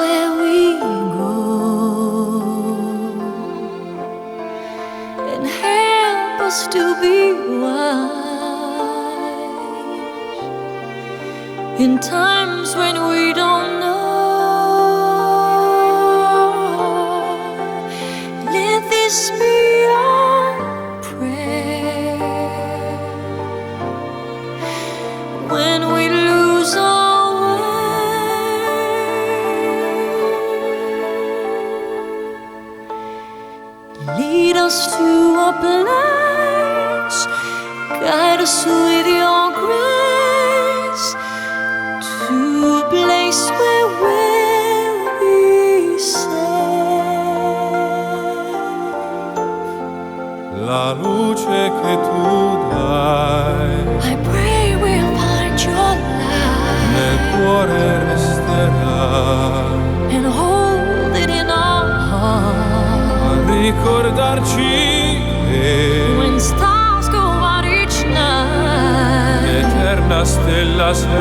where we go and help us to be wise in times when we don't know. Let this be our prayer when we lose our way. Lead us to a place, guide us with your grace, to a place where we'll be safe. La luce che tu dai I pray we'll find your nel light cuore resterà, and hold it in our heart. a ricordarci che When stars go out each night, l'eterna stella sei.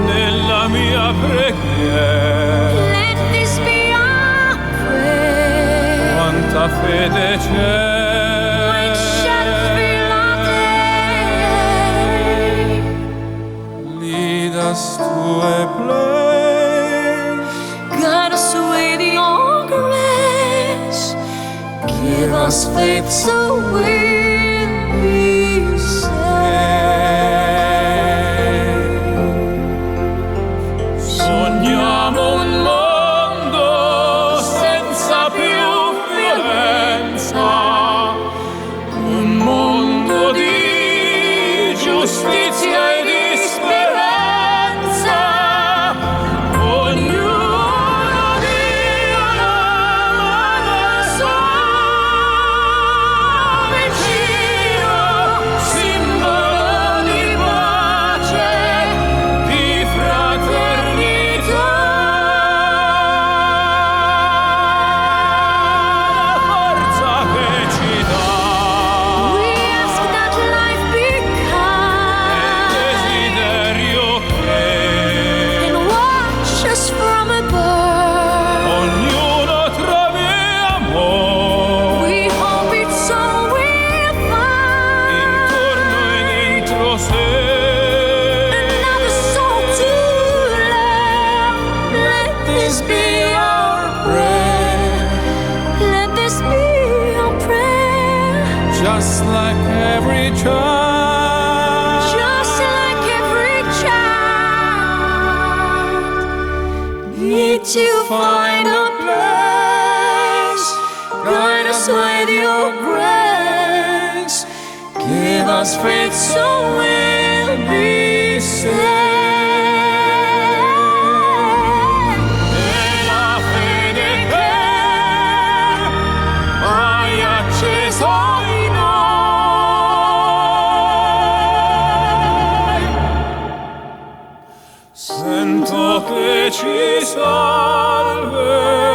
Nella mia preghiera let this be our prayer. quanta fede c'è. When shadows fill our day, Lead us to a place, guide us with your grace. Give us faith so we'll be safe. sogniamo un mondo senza più violenza, un mondo di giustizia e di speranza. Ognuno dia una mano al suo vicino, simbolo di pace, di fraternità. La forza che ci dà We ask that life be kind desiderio che and watch us from above. ognuno trovi amore We hope it's all we'll find. intorno e dentro sé. Another soul to love. Let this be our prayer. Let this be our prayer. Just like every child, Just like every child, need to find a place. Guide us with your grace. Give us faith so we'll be safe. e la fede che hai acceso in noi, sento che ci salverà.